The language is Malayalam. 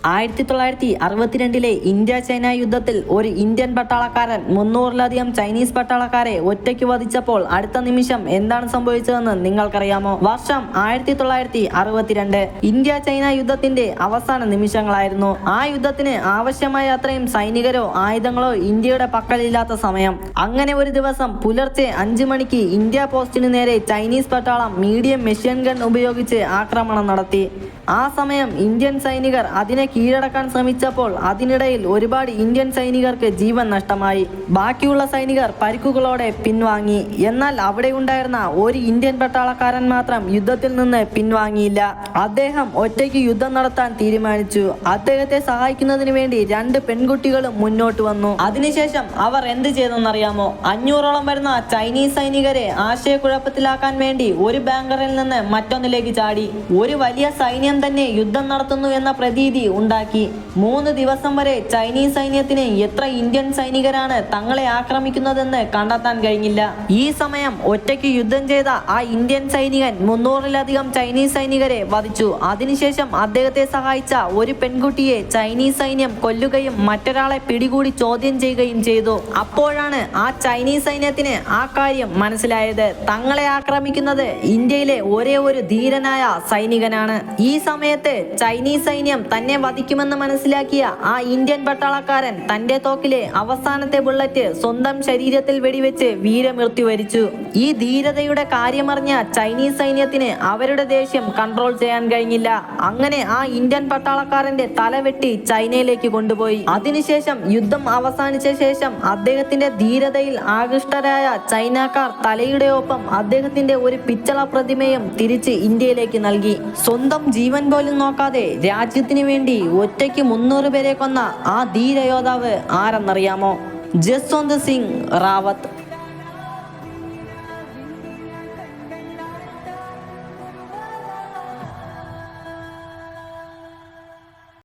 1962 ഇന്ത്യ ചൈന യുദ്ധത്തിൽ ഒരു ഇന്ത്യൻ പട്ടാളക്കാരൻ 300-ലധികം ചൈനീസ് പട്ടാളക്കാരെ ഒറ്റയ്ക്ക് വധിച്ചപ്പോൾ അടുത്ത നിമിഷം എന്താണ് സംഭവിച്ചതെന്ന് നിങ്ങൾക്കറിയാമോ? വർഷം 1962. ഇന്ത്യ ചൈന യുദ്ധത്തിന്റെ അവസാന നിമിഷങ്ങളായിരുന്നു. ആ യുദ്ധത്തിന് ആവശ്യമായ അത്രയും സൈനികരോ ആയുധങ്ങളോ ഇന്ത്യയുടെ പക്കലില്ലാത്ത സമയം. അങ്ങനെ ഒരു ദിവസം പുലർച്ചെ 5 മണിക്ക് ഇന്ത്യ പോസ്റ്റിന് നേരെ ചൈനീസ് പട്ടാളം മീഡിയം മെഷീൻ ഗൺ ഉപയോഗിച്ച് ആക്രമണം നടത്തി. ആ സമയം ഇന്ത്യൻ സൈനികർ അതിനെ കീഴടക്കാൻ ശ്രമിച്ചപ്പോൾ അതിനിടയിൽ ഒരുപാട് ഇന്ത്യൻ സൈനികർക്ക് ജീവൻ നഷ്ടമായി. ബാക്കിയുള്ള സൈനികർ പരിക്കുകളോടെ പിൻവാങ്ങി. എന്നാൽ അവിടെ ഉണ്ടായിരുന്ന ഒരു ഇന്ത്യൻ പട്ടാളക്കാരൻ മാത്രം യുദ്ധത്തിൽ നിന്ന് പിൻവാങ്ങിയില്ല. അദ്ദേഹം ഒറ്റയ്ക്ക് യുദ്ധം നടത്താൻ തീരുമാനിച്ചു. അദ്ദേഹത്തെ സഹായിക്കുന്നതിന് വേണ്ടി 2 പെൺകുട്ടികളും മുന്നോട്ട് വന്നു. അതിനുശേഷം അവർ എന്ത് ചെയ്തെന്നറിയാമോ? 500ഓളം വരുന്ന ചൈനീസ് സൈനികരെ ആശയക്കുഴപ്പത്തിലാക്കാൻ വേണ്ടി ഒരു ബാങ്കറിൽ നിന്ന് മറ്റൊന്നിലേക്ക് ചാടി ഒരു വലിയ സൈന്യം തന്നെ യുദ്ധം നടത്തുന്നു എന്ന പ്രതീതി ഉണ്ടാക്കി. 3 ദിവസം വരെ ചൈനീസ് സൈന്യത്തിന് എത്ര ഇന്ത്യൻ സൈനികരാണ് തങ്ങളെ ആക്രമിക്കുന്നതെന്ന് കണ്ടെത്താൻ കഴിഞ്ഞില്ല. ഈ സമയം ഒറ്റയ്ക്ക് യുദ്ധം ചെയ്ത ആ ഇന്ത്യൻ സൈനികൻ 300-ലധികം ചൈനീസ് സൈനികരെ വധിച്ചു. അതിനുശേഷം അദ്ദേഹത്തെ സഹായിച്ച ഒരു പെൺകുട്ടിയെ ചൈനീസ് സൈന്യം കൊല്ലുകയും മറ്റൊരാളെ പിടികൂടി ചോദ്യം ചെയ്യുകയും ചെയ്തു. അപ്പോഴാണ് ആ ചൈനീസ് സൈന്യത്തിന് ആ കാര്യം മനസ്സിലായത്. തങ്ങളെ ആക്രമിക്കുന്നത് ഇന്ത്യയിലെ ഒരേ ഒരു ധീരനായ സൈനികനാണ്. ഈ സമയത്ത് ചൈനീസ് സൈന്യം തന്നെ വധിക്കുമെന്ന് മനസ്സിലാക്കിയ ആ ഇന്ത്യൻ പട്ടാളക്കാരൻ തന്റെ തോക്കിലെ അവസാനത്തെ ബുള്ളറ്റ് സ്വന്തം ശരീരത്തിൽ വെടിവെച്ച് വീരമൃത്യു വരിച്ചു. ഈ ധീരതയുടെ കാര്യമറിഞ്ഞ ചൈനീസ് സൈന്യത്തിന് അവരുടെ ദേഷ്യം കൺട്രോൾ ചെയ്യാൻ കഴിഞ്ഞില്ല. അങ്ങനെ ആ ഇന്ത്യൻ പട്ടാളക്കാരന്റെ തല വെട്ടി ചൈനയിലേക്ക് കൊണ്ടുപോയി. അതിനുശേഷം യുദ്ധം അവസാനിച്ച ശേഷം അദ്ദേഹത്തിന്റെ ധീരതയിൽ ആകൃഷ്ടരായ ചൈനക്കാർ തലയുടെ ഒപ്പം അദ്ദേഹത്തിന്റെ ഒരു പിച്ചള പ്രതിമയും തിരിച്ച് ഇന്ത്യയിലേക്ക് നൽകി. സ്വന്തം ജീവൻ പോലും നോക്കാതെ രാജ്യത്തിന് വേണ്ടി ഒറ്റയ്ക്ക് 300 പേരെ കൊന്ന ആ ധീരയോദ്ധാവ് ആരെന്നറിയാമോ? ജസ്വന്ത് സിംഗ് റാവത്ത്.